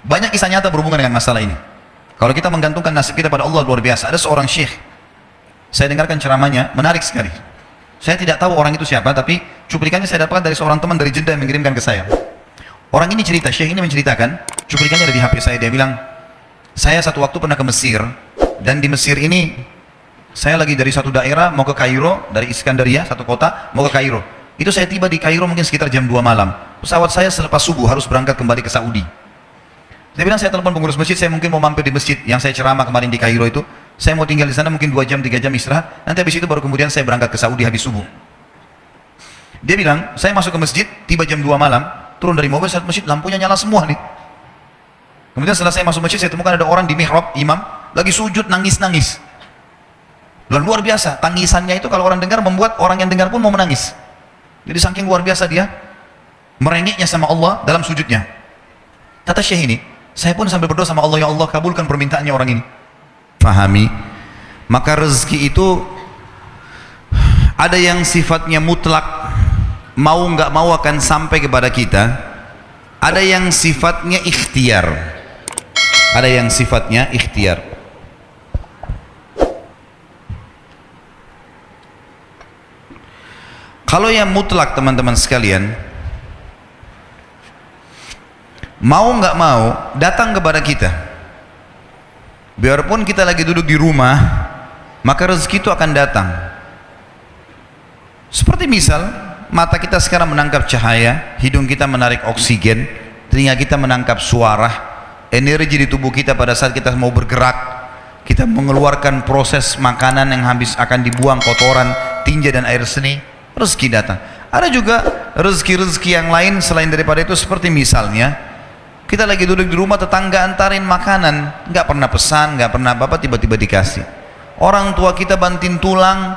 Banyak kisah nyata berhubungan dengan masalah ini. Kalau kita menggantungkan nasib kita pada Allah, luar biasa. Ada seorang syekh, saya dengarkan ceramahnya, menarik sekali. Saya tidak tahu orang itu siapa, tapi cuplikannya saya dapatkan dari seorang teman dari Jeddah yang mengirimkan ke saya. Orang ini cerita, syekh ini menceritakan, cuplikannya ada di HP saya. Dia bilang, saya satu waktu pernah ke Mesir, dan di Mesir ini saya lagi dari satu daerah mau ke Kairo, dari Iskandaria, satu kota, mau ke Kairo. Itu saya tiba di Kairo mungkin sekitar jam 2 malam. Pesawat saya selepas subuh harus berangkat kembali ke Saudi. Saya bilang, saya telepon pengurus masjid, saya mungkin mau mampir di masjid yang saya ceramah kemarin di Kairo itu. Saya mau tinggal di sana mungkin 2 jam, 3 jam istirahat. Nanti habis itu baru kemudian saya berangkat ke Saudi habis subuh. Dia bilang, saya masuk ke masjid, tiba jam 2 malam, turun dari mobil, saat masjid lampunya nyala semua nih. Kemudian setelah saya masuk masjid, saya temukan ada orang di mihrab, imam, lagi sujud, nangis-nangis. Dan luar biasa, tangisannya itu kalau orang dengar membuat orang yang dengar pun mau menangis. Jadi saking luar biasa dia merengeknya sama Allah dalam sujudnya. Kata syekh ini, saya pun sambil berdoa sama Allah, ya Allah kabulkan permintaannya orang ini. Fahami, maka rezeki itu ada yang sifatnya mutlak, mau nggak mau akan sampai kepada kita. Ada yang sifatnya ikhtiar. Ada yang sifatnya ikhtiar. Kalau yang mutlak teman-teman sekalian, mau nggak mau datang kepada kita. Biarpun kita lagi duduk di rumah, maka rezeki itu akan datang. Seperti misal, mata kita sekarang menangkap cahaya, hidung kita menarik oksigen, telinga kita menangkap suara, energi di tubuh kita pada saat kita mau bergerak, kita mengeluarkan proses makanan yang habis akan dibuang kotoran, tinja dan air seni, rezeki datang. Ada juga rezeki-rezeki yang lain selain daripada itu, seperti misalnya kita lagi duduk di rumah, tetangga antarin makanan, nggak pernah pesan, nggak pernah apa-apa, tiba-tiba dikasih. Orang tua kita banting tulang,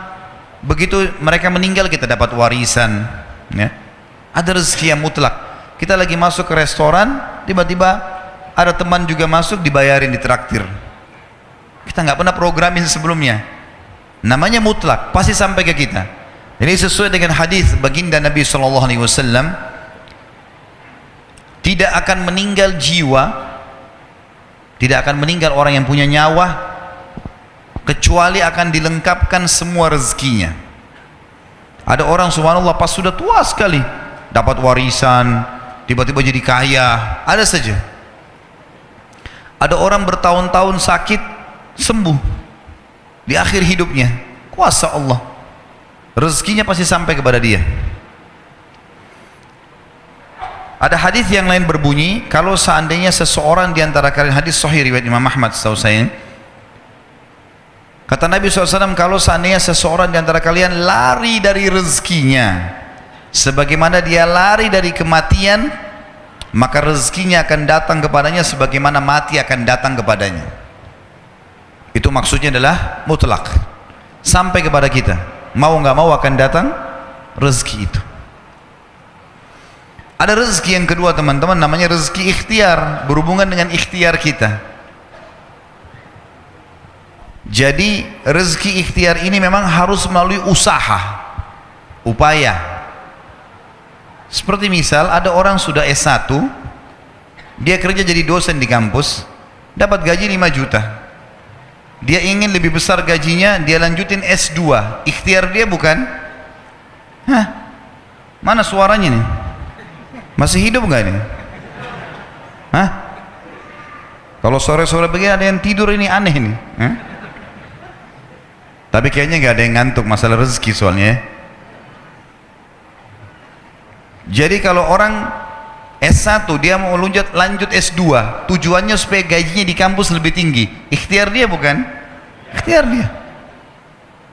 begitu mereka meninggal kita dapat warisan. Ya. Ada rezeki yang mutlak. Kita lagi masuk ke restoran, tiba-tiba ada teman juga masuk, dibayarin, ditraktir. Kita nggak pernah programin sebelumnya. Namanya mutlak, pasti sampai ke kita. Jadi sesuai dengan hadis baginda Nabi SAW, tidak akan meninggal jiwa, tidak akan meninggal orang yang punya nyawa, kecuali akan dilengkapkan semua rezekinya. Ada orang subhanallah pas sudah tua sekali dapat warisan, tiba-tiba jadi kaya, ada saja. Ada orang bertahun-tahun sakit, sembuh di akhir hidupnya, kuasa Allah, rezekinya pasti sampai kepada dia. Ada hadis yang lain berbunyi, kalau seandainya seseorang di antara kalian, hadis sahih riwayat Imam Ahmad setahu saya, kata Nabi SAW, kalau seandainya seseorang di antara kalian lari dari rezekinya sebagaimana dia lari dari kematian, maka rezekinya akan datang kepadanya sebagaimana mati akan datang kepadanya. Itu maksudnya adalah mutlak, sampai kepada kita, mau nggak mau akan datang rezeki itu. Ada rezeki yang kedua teman-teman, namanya rezeki ikhtiar, berhubungan dengan ikhtiar kita. Jadi rezeki ikhtiar ini memang harus melalui usaha, upaya. Seperti misal ada orang sudah S1, dia kerja jadi dosen di kampus, dapat gaji 5 juta. Dia ingin lebih besar gajinya, dia lanjutin S2. Ikhtiar dia bukan? Hah? Mana suaranya nih? Masih hidup nggak ini? Hah? Kalau sore-sore begini ada yang tidur, ini aneh nih. Hah? Tapi kayaknya nggak ada yang ngantuk, masalah rezeki soalnya. Jadi kalau orang S1 dia mau lanjut S2, tujuannya supaya gajinya di kampus lebih tinggi. Ikhtiar dia bukan? Ikhtiar dia.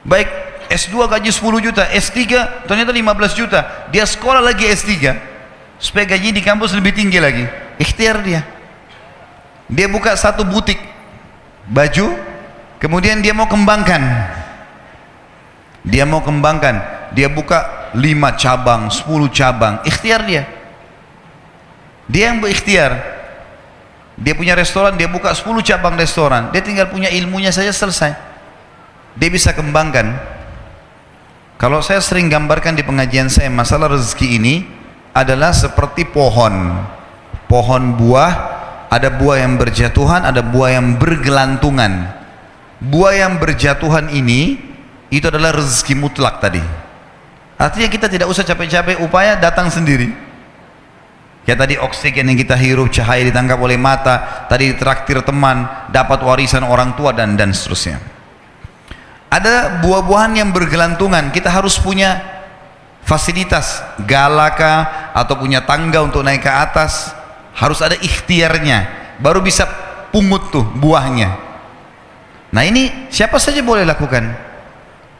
Baik S2 gaji 10 juta, S3 ternyata 15 juta. Dia sekolah lagi S3 supaya gajinya di kampus lebih tinggi lagi. Ikhtiar dia. Dia buka satu butik baju, kemudian dia mau kembangkan. Dia mau kembangkan, dia buka 5 cabang, 10 cabang. Ikhtiar dia. Dia yang berikhtiar. Dia punya restoran, dia buka 10 cabang restoran. Dia tinggal punya ilmunya saja, selesai. Dia bisa kembangkan. Kalau saya sering gambarkan di pengajian saya, masalah rezeki ini adalah seperti pohon buah ada buah yang berjatuhan, ada buah yang bergelantungan. Buah yang berjatuhan ini itu adalah rezeki mutlak tadi. Artinya kita tidak usah capek-capek upaya, datang sendiri. Ya tadi oksigen yang kita hirup, cahaya ditangkap oleh mata, tadi traktir teman, dapat warisan orang tua dan seterusnya. Ada buah-buahan yang bergelantungan, kita harus punya fasilitas, galaka atau punya tangga untuk naik ke atas, harus ada ikhtiarnya, baru bisa pungut tuh buahnya. Nah ini siapa saja boleh lakukan.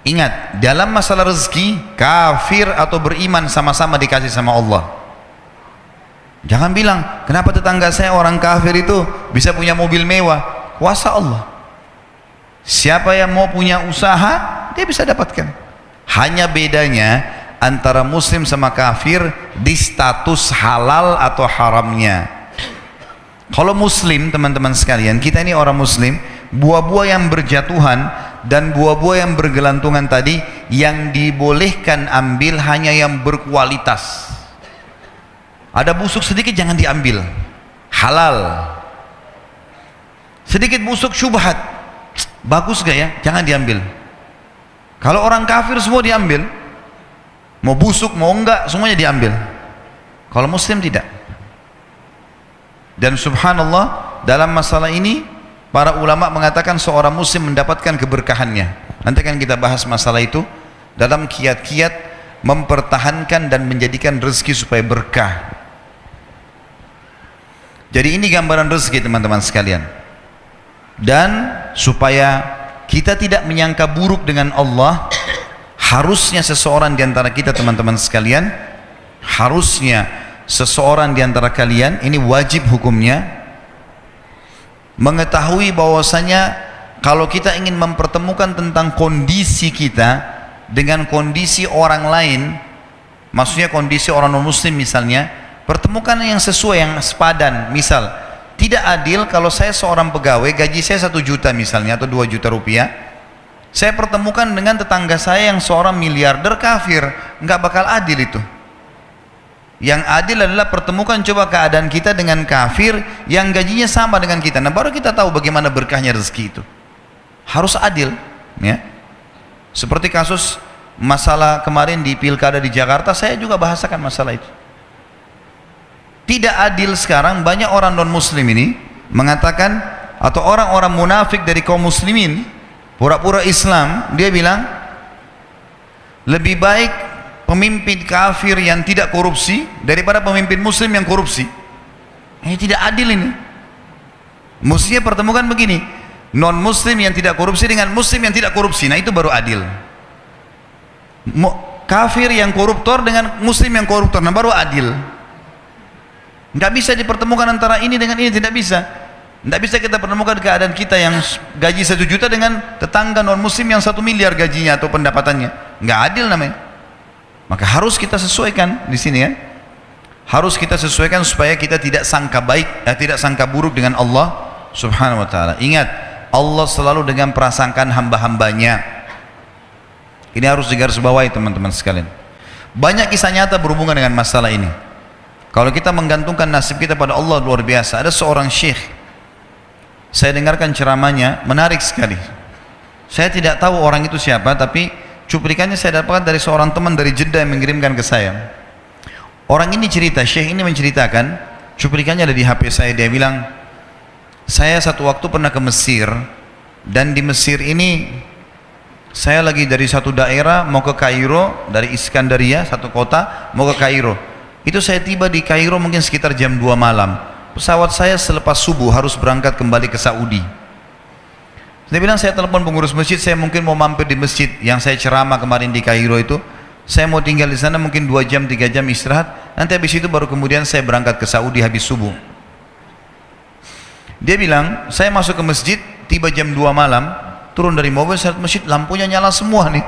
Ingat, dalam masalah rezeki, kafir atau beriman sama-sama dikasih sama Allah. Jangan bilang, kenapa tetangga saya orang kafir itu bisa punya mobil mewah? Kuasa Allah. Siapa yang mau punya usaha, dia bisa dapatkan. Hanya bedanya antara muslim sama kafir di status halal atau haramnya. Kalau muslim, teman-teman sekalian, kita ini orang muslim, buah-buah yang berjatuhan dan buah-buah yang bergelantungan tadi, yang dibolehkan ambil hanya yang berkualitas. Ada busuk sedikit jangan diambil, halal. Sedikit busuk syubhat, bagus gak ya, jangan diambil. Kalau orang kafir semua diambil, mau busuk mau enggak semuanya diambil. Kalau muslim tidak. Dan subhanallah, dalam masalah ini para ulama mengatakan seorang muslim mendapatkan keberkahannya. Nanti akan kita bahas masalah itu dalam kiat-kiat mempertahankan dan menjadikan rezeki supaya berkah. Jadi ini gambaran rezeki, teman-teman sekalian. Dan supaya kita tidak menyangka buruk dengan Allah, harusnya seseorang di antara kita, teman-teman sekalian, harusnya seseorang di antara kalian, ini wajib hukumnya, mengetahui bahwasanya kalau kita ingin mempertemukan tentang kondisi kita dengan kondisi orang lain, maksudnya kondisi orang non muslim misalnya, pertemukan yang sesuai, yang sepadan. Misal, tidak adil kalau saya seorang pegawai, gaji saya 1 juta misalnya, atau 2 juta rupiah, saya pertemukan dengan tetangga saya yang seorang miliarder kafir. Nggak bakal adil itu. Yang adil adalah pertemukan coba keadaan kita dengan kafir yang gajinya sama dengan kita. Nah baru kita tahu bagaimana berkahnya rezeki itu. Harus adil, ya. Seperti kasus masalah kemarin di pilkada di Jakarta, saya juga bahasakan masalah itu. Tidak adil sekarang banyak orang non muslim ini mengatakan, atau orang-orang munafik dari kaum muslimin pura-pura Islam, dia bilang lebih baik pemimpin kafir yang tidak korupsi daripada pemimpin muslim yang korupsi. Ini tidak adil ini. Mestinya pertemukan begini, non muslim yang tidak korupsi dengan muslim yang tidak korupsi. Nah itu baru adil. Kafir yang koruptor dengan muslim yang koruptor, nah baru adil. Nggak bisa dipertemukan antara ini dengan ini, tidak bisa. Nggak bisa kita pertemukan keadaan kita yang gaji 1 juta dengan tetangga non muslim yang 1 miliar gajinya atau pendapatannya. Nggak adil namanya. Maka harus kita sesuaikan di sini, ya. Harus kita sesuaikan supaya kita tidak sangka baik, tidak sangka buruk dengan Allah Subhanahu wa taala. Ingat, Allah selalu dengan prasangkaan hamba-hambanya. Ini harus digarisbawahi, teman-teman sekalian. Banyak kisah nyata berhubungan dengan masalah ini. Kalau kita menggantungkan nasib kita pada Allah, luar biasa. Ada seorang syekh, saya dengarkan ceramahnya, menarik sekali. Saya tidak tahu orang itu siapa, tapi cuplikannya saya dapatkan dari seorang teman dari Jeddah yang mengirimkan ke saya. Orang ini cerita, syekh ini menceritakan, cuplikannya ada di HP saya. Dia bilang, saya satu waktu pernah ke Mesir, dan di Mesir ini saya lagi dari satu daerah mau ke Kairo, dari Iskandaria, satu kota, mau ke Kairo. Itu saya tiba di Kairo mungkin sekitar jam 2 malam. Pesawat saya selepas subuh harus berangkat kembali ke Saudi. Dia bilang, saya telepon pengurus masjid, saya mungkin mau mampir di masjid yang saya ceramah kemarin di Kairo itu. Saya mau tinggal di sana mungkin 2 jam, 3 jam istirahat. Nanti habis itu baru kemudian saya berangkat ke Saudi habis subuh. Dia bilang, saya masuk ke masjid, tiba jam 2 malam, turun dari mobil, saya lihat masjid, lampunya nyala semua nih.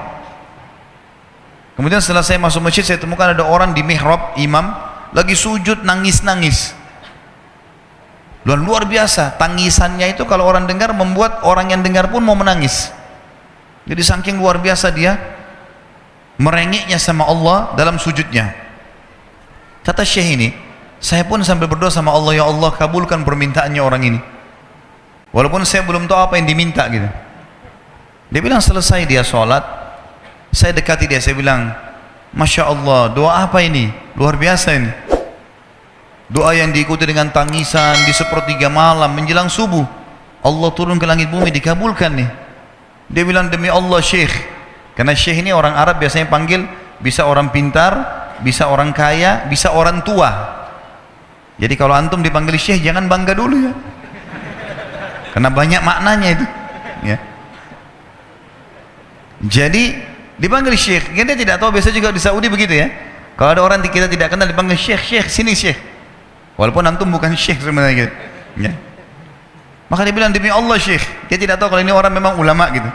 Kemudian setelah saya masuk masjid, saya temukan ada orang di mihrab, imam, lagi sujud, nangis-nangis. Luar biasa, tangisannya itu kalau orang dengar membuat orang yang dengar pun mau menangis. Jadi saking luar biasa dia merengeknya sama Allah dalam sujudnya. Kata syekh ini, Saya pun sambil berdoa sama Allah, ya Allah kabulkan permintaannya orang ini. Walaupun saya belum tahu apa yang diminta gitu. Dia bilang selesai dia sholat, saya dekati dia, saya bilang, Masya Allah, doa apa ini? Luar biasa ini. Doa yang diikuti dengan tangisan di sepertiga malam menjelang subuh. Allah turun ke langit bumi, dikabulkan nih. Dia bilang, demi Allah Syekh. Karena Syekh ini orang Arab biasanya panggil, bisa orang pintar, bisa orang kaya, bisa orang tua. Jadi kalau antum dipanggil Syekh jangan bangga dulu ya. Karena banyak maknanya itu. Ya. Jadi dipanggil Syekh. Dia tidak tahu, biasa juga di Saudi begitu ya. Kalau ada orang kita tidak kenal dipanggil Syekh, Syekh, sini Syekh. Walaupun antum bukan Syekh sebenarnya gitu. Ya. Maka dia bilang demi Allah Syekh. Dia tidak tahu kalau ini orang memang ulama gitu.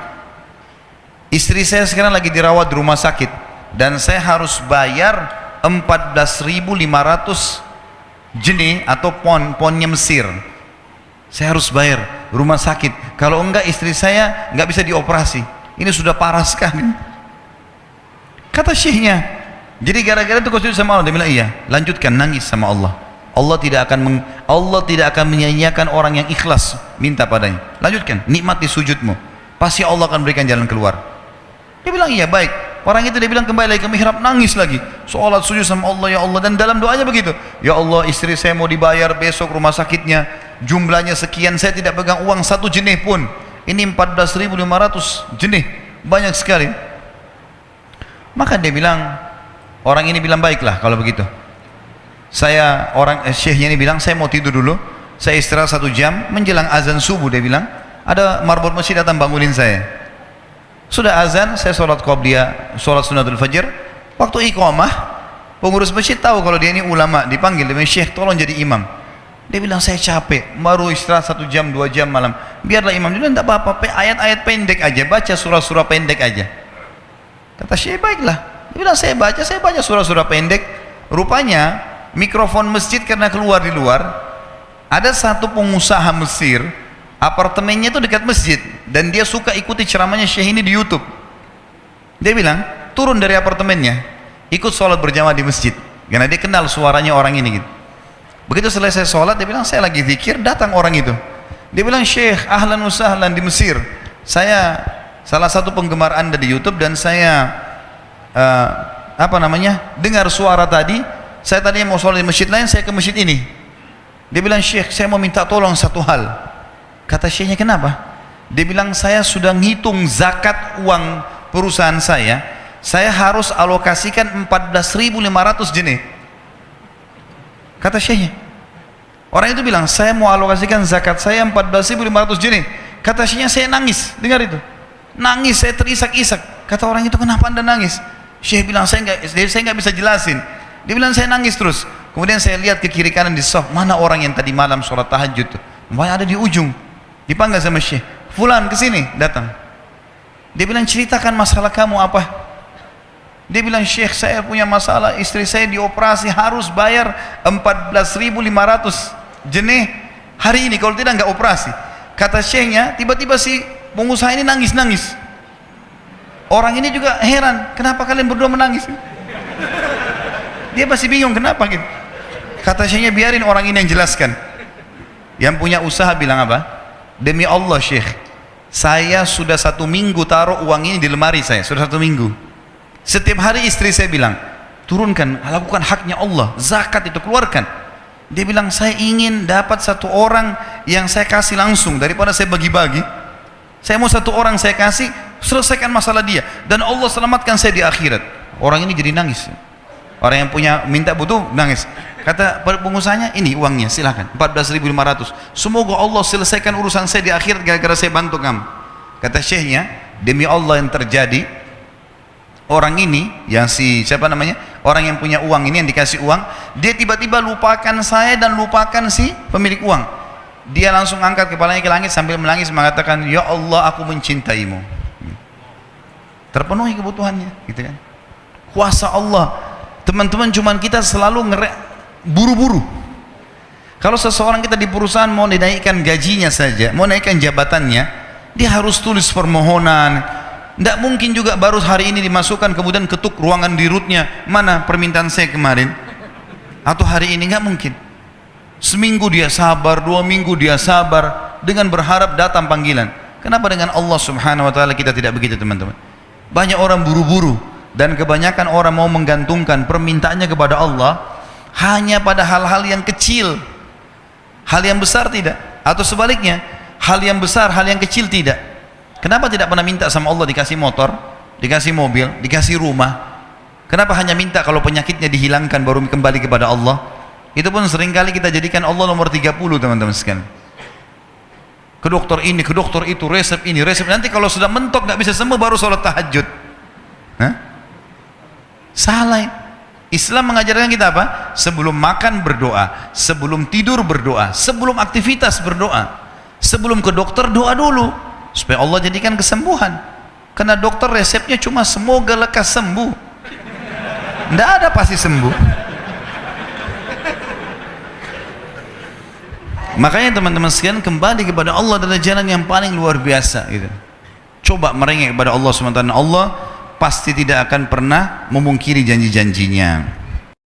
Istri saya sekarang lagi dirawat di rumah sakit dan saya harus bayar 14.500 jenih atau ponnya Mesir. Saya harus bayar rumah sakit. Kalau enggak istri saya enggak bisa dioperasi. Ini sudah parah sekali. Kata syekhnya, jadi gara-gara itu kau sujud sama Allah. Dia bilang iya, lanjutkan nangis sama Allah. Allah tidak akan menyia-nyiakan orang yang ikhlas minta padanya. Lanjutkan, nikmati sujudmu. Pasti Allah akan berikan jalan keluar. Dia bilang iya baik. Orang itu dia bilang kembali lagi ke mihrab, nangis lagi. Sholat sujud sama Allah, ya Allah. Dan dalam doanya begitu, ya Allah istri saya mau dibayar besok rumah sakitnya, jumlahnya sekian, saya tidak pegang uang satu jenih pun. Ini 14.500 jenih, banyak sekali. Maka dia bilang, orang ini bilang baiklah kalau begitu. Syekhnya ini bilang, saya mau tidur dulu. Saya istirahat 1 jam, menjelang azan subuh dia bilang, ada marbot masjid datang bangunin saya. Sudah azan, saya sholat qobliyah, sholat sunnatul fajr. Waktu iqamah, pengurus masjid tahu kalau dia ini ulama, dipanggil dengan Syekh, tolong jadi imam. Dia bilang saya capek, baru istirahat 1 jam 2 jam malam. Biarlah imam. Dia bilang tidak apa-apa, ayat-ayat pendek aja, baca surah-surah pendek aja. Kata Syekh baiklah. Dia bilang saya baca surah-surah pendek. Rupanya mikrofon masjid karena keluar di luar, ada satu pengusaha Mesir, apartemennya itu dekat masjid dan dia suka ikuti ceramahnya Syekh ini di YouTube. Dia bilang turun dari apartemennya, ikut sholat berjamaah di masjid karena dia kenal suaranya orang ini gitu. Begitu selesai sholat dia bilang saya lagi zikir, datang orang itu. Dia bilang Syekh ahlan wa sahlan di Mesir, saya salah satu penggemar anda di YouTube dan saya dengar suara tadi. Saya tadinya mau sholat di masjid lain, saya ke masjid ini. Dia bilang Syekh saya mau minta tolong satu hal. Kata Syekhnya kenapa? Dia bilang saya sudah ngitung zakat uang perusahaan saya harus alokasikan 14.500 jenih. Kata Syekhnya, orang itu bilang saya mau alokasikan zakat saya 14.500 jenih. Kata Syekhnya saya nangis, dengar itu, nangis, saya terisak-isak. Kata orang itu kenapa anda nangis? Syekh bilang saya nggak bisa jelasin. Dia bilang saya nangis terus. Kemudian saya lihat ke kiri kanan di saf, mana orang yang tadi malam sholat tahajud tuh? Ada di ujung. Dipanggil sama Syekh, fulan kesini, datang. Dia bilang ceritakan masalah kamu apa? Dia bilang Syekh saya punya masalah, istri saya dioperasi harus bayar 14.500 jenih hari ini, kalau tidak nggak operasi. Kata Syekhnya, tiba-tiba si pengusaha ini nangis-nangis. Orang ini juga heran, kenapa kalian berdua menangis? Dia masih bingung kenapa gitu. Kata Syekhnya biarin orang ini yang jelaskan. Yang punya usaha bilang apa? Demi Allah Syekh, saya sudah 1 minggu taruh uang ini di lemari saya, sudah 1 minggu. Setiap hari istri saya bilang, turunkan, lakukan haknya Allah, zakat itu keluarkan. Dia bilang saya ingin dapat 1 orang yang saya kasih langsung daripada saya bagi-bagi. Saya mau 1 orang saya kasih, selesaikan masalah dia dan Allah selamatkan saya di akhirat. Orang ini jadi nangis. Orang yang punya minta butuh nangis. Kata pengusahanya, ini uangnya silahkan 14.500. Semoga Allah selesaikan urusan saya di akhirat gara-gara saya bantu kamu. Kata Syekhnya, demi Allah yang terjadi, orang ini yang orang yang punya uang ini yang dikasih uang, dia tiba-tiba lupakan saya dan lupakan si pemilik uang. Dia langsung angkat kepalanya ke langit sambil menangis mengatakan, ya Allah aku mencintaimu. Terpenuhi kebutuhannya, gitu kan? Kuasa Allah. Teman-teman, cuman kita selalu buru-buru. Kalau seseorang kita di perusahaan mau dinaikkan gajinya saja, mau naikkan jabatannya, dia harus tulis permohonan. Tidak mungkin juga baru hari ini dimasukkan kemudian ketuk ruangan dirutnya, mana permintaan saya kemarin. Atau hari ini? Nggak mungkin. Seminggu dia sabar, 2 minggu dia sabar dengan berharap datang panggilan. Kenapa dengan Allah subhanahu wa ta'ala kita tidak begitu, teman-teman? Banyak orang buru-buru, dan kebanyakan orang mau menggantungkan permintaannya kepada Allah hanya pada hal-hal yang kecil, hal yang besar tidak. Atau sebaliknya, hal yang besar, hal yang kecil tidak. Kenapa tidak pernah minta sama Allah dikasih motor, dikasih mobil, dikasih rumah? Kenapa hanya minta kalau penyakitnya dihilangkan baru kembali kepada Allah? Itu pun seringkali kita jadikan Allah nomor 30, teman-teman sekalian. Ke dokter ini, ke dokter itu, resep ini, resep. Nanti kalau sudah mentok nggak bisa sembuh baru sholat tahajud. Hah? Salah. Islam mengajarkan kita apa? Sebelum makan berdoa, sebelum tidur berdoa, sebelum aktivitas berdoa, sebelum ke dokter doa dulu supaya Allah jadikan kesembuhan. Karena dokter resepnya cuma semoga lekas sembuh. Tidak ada pasti sembuh. Makanya teman-teman sekalian, kembali kepada Allah adalah jalan yang paling luar biasa gitu. Coba merengek kepada Allah SWT. Allah pasti tidak akan pernah memungkiri janji-janjinya.